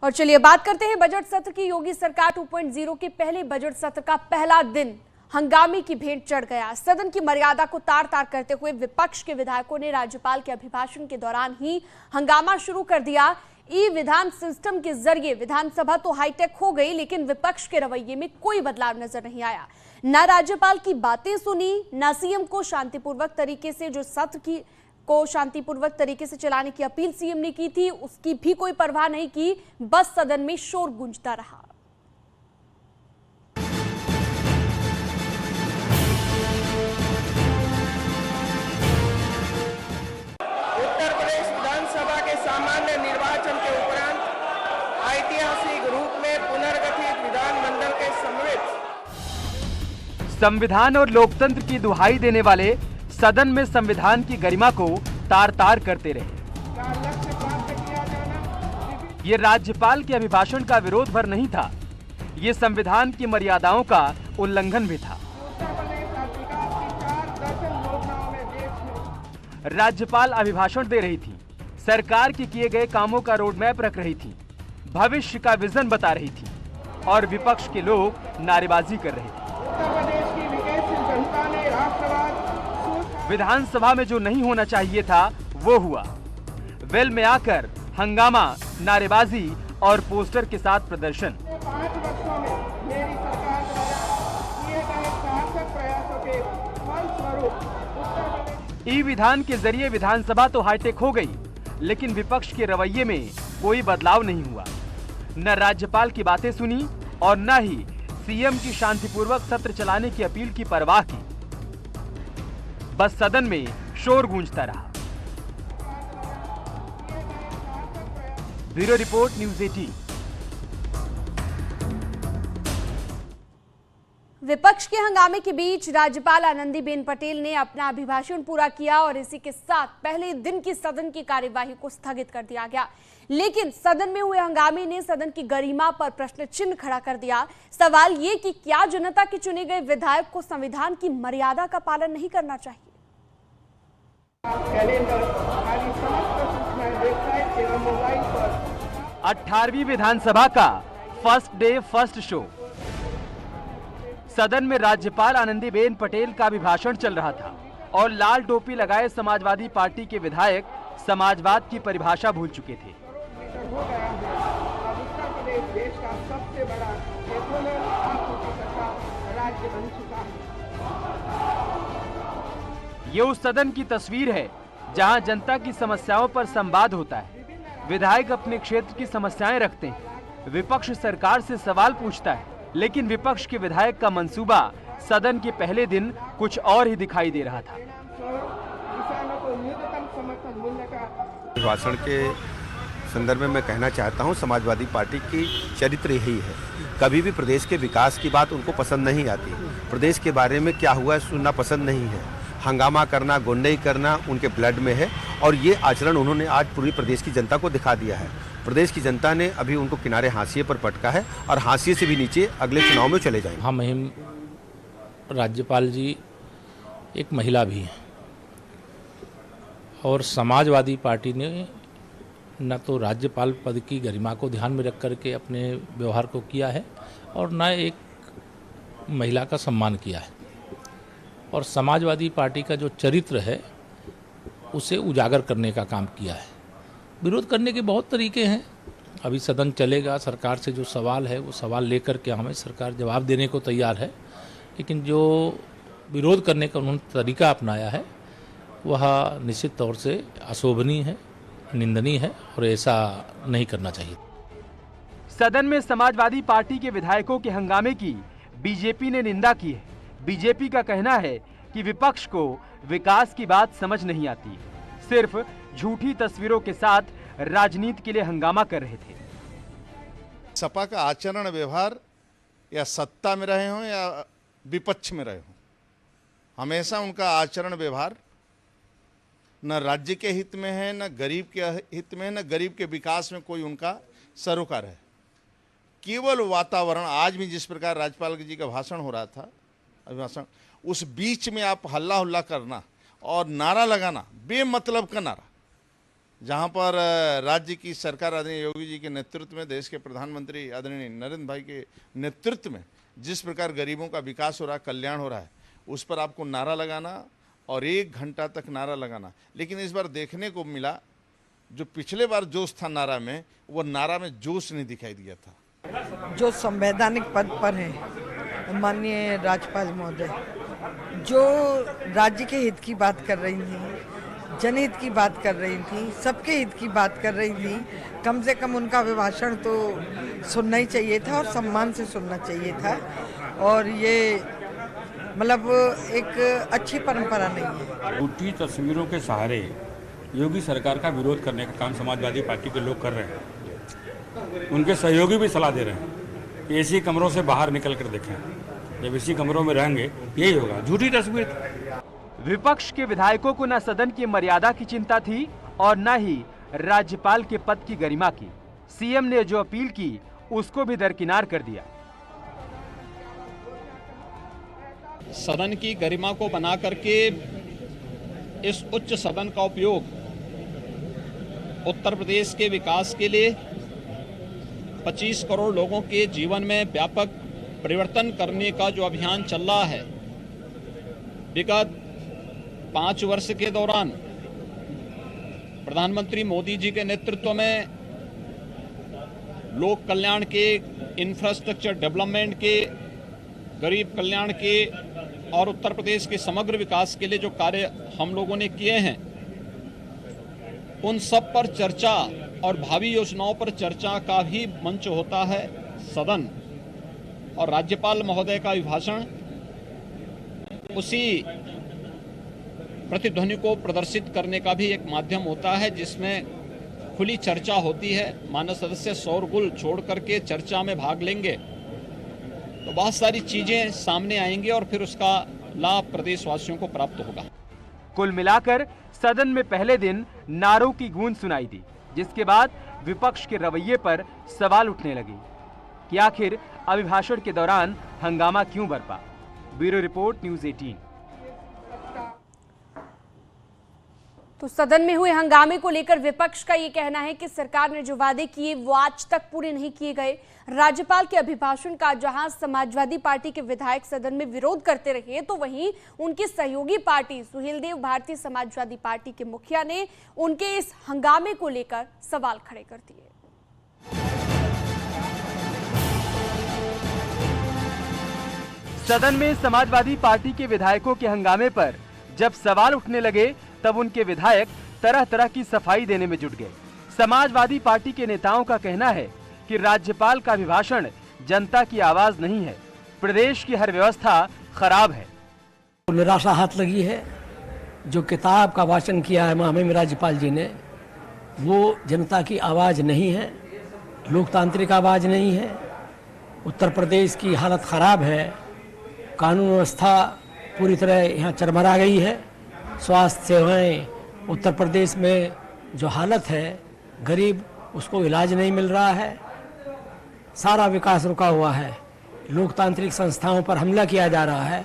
और चलिए बात करते हैं बजट सत्र की। योगी सरकार 2.0 के पहले बजट सत्र का पहला दिन हंगामे की भेंट चढ़ गया। सदन की मर्यादा को तार तार करते हुए विपक्ष के विधायकों ने राज्यपाल के अभिभाषण के दौरान ही हंगामा शुरू कर दिया। ई विधान सिस्टम के जरिए विधानसभा तो हाईटेक हो गई, लेकिन विपक्ष के रवैये में कोई बदलाव नजर नहीं आया। न राज्यपाल की बातें सुनी, न सीएम को शांतिपूर्वक तरीके से जो सत्र की को शांतिपूर्वक तरीके से चलाने की अपील सीएम ने की थी, उसकी भी कोई परवाह नहीं की। बस सदन में शोर गूंजता रहा। उत्तर प्रदेश विधानसभा के सामान्य निर्वाचन के उपरांत ऐतिहासिक रूप में पुनर्गठित विधानमंडल के समवेत संविधान और लोकतंत्र की दुहाई देने वाले सदन में संविधान की गरिमा को तार तार करते रहे। ये राज्यपाल के अभिभाषण का विरोध भर नहीं था, ये संविधान की मर्यादाओं का उल्लंघन भी था। राज्यपाल अभिभाषण दे रही थी, सरकार के किए गए कामों का रोड मैप रख रही थी, भविष्य का विजन बता रही थी, और विपक्ष के लोग नारेबाजी कर रहे थे। विधानसभा में जो नहीं होना चाहिए था वो हुआ। वेल में आकर हंगामा, नारेबाजी और पोस्टर के साथ प्रदर्शन। 5 वर्षों में मेरी सरकार द्वारा किए गए सार्थक प्रयासों के फलस्वरूप ई विधान के जरिए विधानसभा तो हाईटेक हो गई, लेकिन विपक्ष के रवैये में कोई बदलाव नहीं हुआ। न राज्यपाल की बातें सुनी और न ही सीएम की शांतिपूर्वक सत्र चलाने की अपील की परवाह की। बस सदन में शोर गूंजता रहा। Bureau report, news 18। विपक्ष के हंगामे के बीच राज्यपाल आनंदीबेन पटेल ने अपना अभिभाषण पूरा किया और इसी के साथ पहले दिन की सदन की कार्यवाही को स्थगित कर दिया गया। लेकिन सदन में हुए हंगामे ने सदन की गरिमा पर प्रश्न चिन्ह खड़ा कर दिया। सवाल ये कि क्या जनता के चुने गए विधायक को संविधान की मर्यादा का पालन नहीं करना चाहिए? 18वीं विधानसभा का फर्स्ट डे फर्स्ट शो। सदन में राज्यपाल आनंदीबेन पटेल का अभिभाषण चल रहा था और लाल टोपी लगाए समाजवादी पार्टी के विधायक समाजवाद की परिभाषा भूल चुके थे। उत्तर प्रदेश देश का सबसे बड़ा राज्य बन चुका है। ये उस सदन की तस्वीर है जहां जनता की समस्याओं पर संवाद होता है। विधायक अपने क्षेत्र की समस्याएं रखते हैं, विपक्ष सरकार से सवाल पूछता है, लेकिन विपक्ष के विधायक का मंसूबा सदन के पहले दिन कुछ और ही दिखाई दे रहा था। किसानों को न्यूनतम समर्थन मूल्य का भाषण के संदर्भ में मैं कहना चाहता हूं, समाजवादी पार्टी की चरित्र यही है, कभी भी प्रदेश के विकास की बात उनको पसंद नहीं आती। प्रदेश के बारे में क्या हुआ है सुनना पसंद नहीं है। हंगामा करना, गुंडई करना उनके ब्लड में है और ये आचरण उन्होंने आज पूरी प्रदेश की जनता को दिखा दिया है। प्रदेश की जनता ने अभी उनको किनारे हाशिए पर पटका है और हाशिए से भी नीचे अगले चुनाव में चले जाएंगे। हाँ, मुहिम राज्यपाल जी एक महिला भी हैं और समाजवादी पार्टी ने न तो राज्यपाल पद की गरिमा को ध्यान में रख करके अपने व्यवहार को किया है और न एक महिला का सम्मान किया है। और समाजवादी पार्टी का जो चरित्र है उसे उजागर करने का काम किया है। विरोध करने के बहुत तरीके हैं। अभी सदन चलेगा, सरकार से जो सवाल है वो सवाल लेकर के हमें सरकार जवाब देने को तैयार है, लेकिन जो विरोध करने का उन्होंने तरीका अपनाया है वह निश्चित तौर से अशोभनीय है, निंदनीय है और ऐसा नहीं करना चाहिए। सदन में समाजवादी पार्टी के विधायकों के हंगामे की बीजेपी ने निंदा की है। बीजेपी का कहना है कि विपक्ष को विकास की बात समझ नहीं आती, सिर्फ झूठी तस्वीरों के साथ राजनीति के लिए हंगामा कर रहे थे। सपा का आचरण व्यवहार या सत्ता में रहे हों या विपक्ष में रहे हों, हमेशा उनका आचरण व्यवहार न राज्य के हित में है, न गरीब के हित में है, न गरीब के विकास में कोई उनका सरोकार है। केवल वातावरण, आज भी जिस प्रकार राज्यपाल जी का भाषण हो रहा था, अभिभाषण, उस बीच में आप हल्ला हुल्ला करना और नारा लगाना, बेमतलब का नारा, जहां पर राज्य की सरकार आदरणीय योगी जी के नेतृत्व में, देश के प्रधानमंत्री आदरणीय नरेंद्र भाई के नेतृत्व में जिस प्रकार गरीबों का विकास हो रहा है, कल्याण हो रहा है, उस पर आपको नारा लगाना और 1 घंटा तक नारा लगाना। लेकिन इस बार देखने को मिला, जो पिछले बार जोश था नारा में, वो नारा में जोश नहीं दिखाई दिया था। जो संवैधानिक पद पर है माननीय राज्यपाल महोदय, जो राज्य के हित की बात कर रही थी, जनहित की बात कर रही थी, सबके हित की बात कर रही थी, कम से कम उनका अभिभाषण तो सुनना ही चाहिए था और सम्मान से सुनना चाहिए था। और ये मतलब एक अच्छी परंपरा नहीं है। झूठी तस्वीरों के सहारे योगी सरकार का विरोध करने का काम समाजवादी पार्टी के लोग कर रहे हैं। उनके सहयोगी भी सलाह दे रहे हैं कि ऐसी कमरों से बाहर निकल कर देखें। जब इसी कमरों में रहेंगे यही होगा। झूठी तस्वीर। विपक्ष के विधायकों को न सदन की मर्यादा की चिंता थी और न ही राज्यपाल के पद की गरिमा की। सीएम ने जो अपील की उसको भी दरकिनार कर दिया। सदन की गरिमा को बना करके इस उच्च सदन का उपयोग उत्तर प्रदेश के विकास के लिए, 25 करोड़ लोगों के जीवन में व्यापक परिवर्तन करने का जो अभियान चल रहा है, विगत 5 वर्ष के दौरान प्रधानमंत्री मोदी जी के नेतृत्व में लोक कल्याण के, इंफ्रास्ट्रक्चर डेवलपमेंट के, गरीब कल्याण के और उत्तर प्रदेश के समग्र विकास के लिए जो कार्य हम लोगों ने किए हैं, उन सब पर चर्चा और भावी योजनाओं पर चर्चा का भी मंच होता है सदन। और राज्यपाल महोदय का अभिभाषण उसी प्रतिध्वनि को प्रदर्शित करने का भी एक माध्यम होता है, जिसमें खुली चर्चा होती है। मानव सदस्य शोरगुल छोड़ करके चर्चा में भाग लेंगे तो बहुत सारी चीजें सामने आएंगी और फिर उसका लाभ प्रदेशवासियों को प्राप्त होगा। कुल मिलाकर सदन में पहले दिन नारों की गूंज सुनाई दी, जिसके बाद विपक्ष के रवैये पर सवाल उठने लगे कि आखिर अभिभाषण के दौरान हंगामा क्यों बरपा। Bureau report, news 18। तो सदन में हुए हंगामे को लेकर विपक्ष का ये कहना है कि सरकार ने जो वादे किए वो आज तक पूरे नहीं किए गए। राज्यपाल के अभिभाषण का जहां समाजवादी पार्टी के विधायक सदन में विरोध करते रहे, तो वहीं उनकी सहयोगी पार्टी सुहेलदेव भारतीय समाजवादी पार्टी के मुखिया ने उनके इस हंगामे को लेकर सवाल खड़े कर दिए। सदन में समाजवादी पार्टी के विधायकों के हंगामे पर जब सवाल उठने लगे, तब उनके विधायक तरह तरह की सफाई देने में जुट गए। समाजवादी पार्टी के नेताओं का कहना है कि राज्यपाल का अभिभाषण जनता की आवाज नहीं है, प्रदेश की हर व्यवस्था खराब है। निराशा हाथ लगी है। जो किताब का वाचन किया है महामहिम राज्यपाल जी ने, वो जनता की आवाज नहीं है, लोकतांत्रिक आवाज नहीं है। उत्तर प्रदेश की हालत खराब है, कानून व्यवस्था पूरी तरह यहाँ चरमरा गई है। स्वास्थ्य सेवाएं उत्तर प्रदेश में जो हालत है, गरीब उसको इलाज नहीं मिल रहा है, सारा विकास रुका हुआ है, लोकतांत्रिक संस्थाओं पर हमला किया जा रहा है।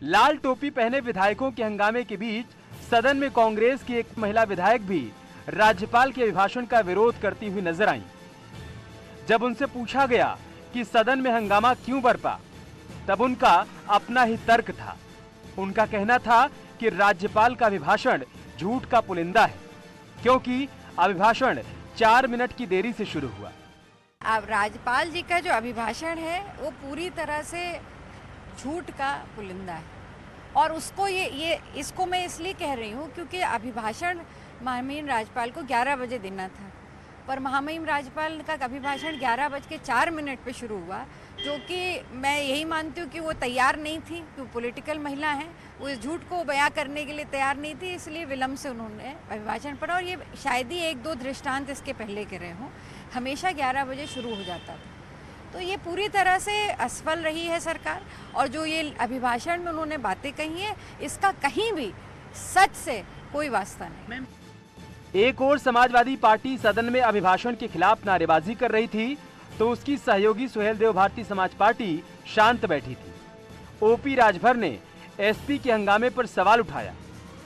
लाल टोपी पहने विधायकों के हंगामे के बीच सदन में कांग्रेस की एक महिला विधायक भी राज्यपाल के अभिभाषण का विरोध करती हुई नजर आईं। जब उनसे पूछा गया कि सदन में हंगामा क्यों बरपा, तब उनका अपना ही तर्क था। उनका कहना था कि राज्यपाल का अभिभाषण झूठ का पुलिंदा है, क्योंकि अभिभाषण 4 मिनट की देरी से शुरू हुआ। अब राज्यपाल जी का जो अभिभाषण है वो पूरी तरह से झूठ का पुलिंदा है। और उसको इसको मैं इसलिए कह रही हूँ क्योंकि अभिभाषण महामहिम राज्यपाल को 11 बजे देना था, पर महामहिम राज्यपाल का अभिभाषण 11:04 पे शुरू हुआ, जो कि मैं यही मानती हूँ कि वो तैयार नहीं थी, क्योंकि पॉलिटिकल महिला हैं, वो इस झूठ को बयां करने के लिए तैयार नहीं थी, इसलिए विलम्ब से उन्होंने अभिभाषण पढ़ा। और ये शायद ही 1-2 दृष्टांत इसके पहले के रहे हों, हमेशा 11 बजे शुरू हो जाता था। तो ये पूरी तरह से असफल रही है सरकार। और जो ये अभिभाषण में उन्होंने बातें कही हैं, इसका कहीं भी सच से कोई वास्ता नहीं। एक और समाजवादी पार्टी सदन में अभिभाषण के खिलाफ नारेबाजी कर रही थी, तो उसकी सहयोगी सुहेलदेव भारतीय समाज पार्टी शांत बैठी थी। ओपी राजभर ने एसपी के हंगामे पर सवाल उठाया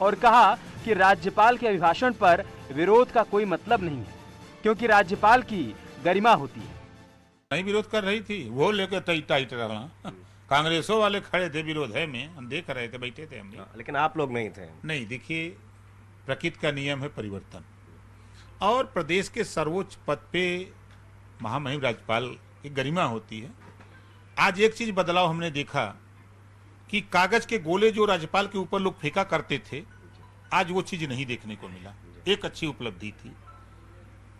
और कहा कि राज्यपाल के अभिभाषण पर विरोध का कोई मतलब नहीं है, क्योंकि राज्यपाल की गरिमा होती है। नहीं विरोध कर रही थी, वो लेकर टाइट रहना। कांग्रेसों वाले खड़े थे विरोध है में, हम देख रहे थे, बैठे थे हम। लेकिन आप लोग नहीं थे। नहीं, देखिए प्रकृति का नियम है परिवर्तन, और प्रदेश के सर्वोच्च पद पे महामहिम राज्यपाल की गरिमा होती है। आज एक चीज बदलाव हमने देखा कि कागज के गोले जो राज्यपाल के ऊपर लोग फेंका करते थे, आज वो चीज नहीं देखने को मिला। एक अच्छी उपलब्धि थी।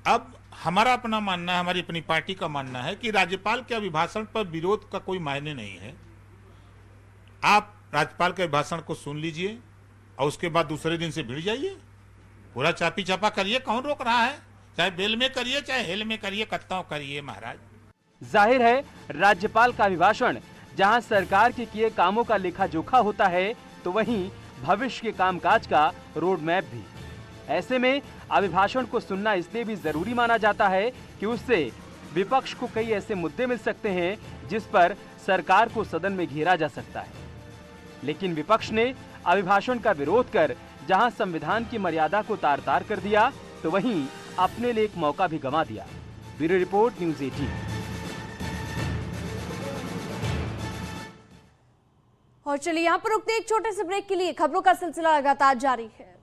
अब हमारा अपना मानना है, हमारी अपनी पार्टी का मानना है कि राज्यपाल के अभिभाषण पर विरोध का कोई मायने नहीं है। आप राज्यपाल के अभिभाषण को सुन लीजिए और उसके बाद दूसरे दिन से भिड़ जाइए, पूरा चापी चापा करिए, कौन रोक रहा है? चाहे बेल में करिए, चाहे हेल में करिए, कत्ताओं करिए महाराज। जाहिर है राज्यपाल का अभिभाषण जहां सरकार के किए कामों का लेखा जोखा होता है, तो वहीं भविष्य के कामकाज का रोड मैप भी। ऐसे में अभिभाषण को सुनना इसलिए भी जरूरी माना जाता है कि उससे विपक्ष को कई ऐसे मुद्दे मिल सकते हैं जिस पर सरकार को सदन में घेरा जा सकता है। लेकिन विपक्ष ने अभिभाषण का विरोध कर जहां संविधान की मर्यादा को तार तार कर दिया, तो वहीं अपने लिए एक मौका भी गंवा दिया। Bureau report, news 18। और चलिए यहाँ पर रुकते एक छोटे से ब्रेक के लिए। खबरों का सिलसिला लगातार जारी है।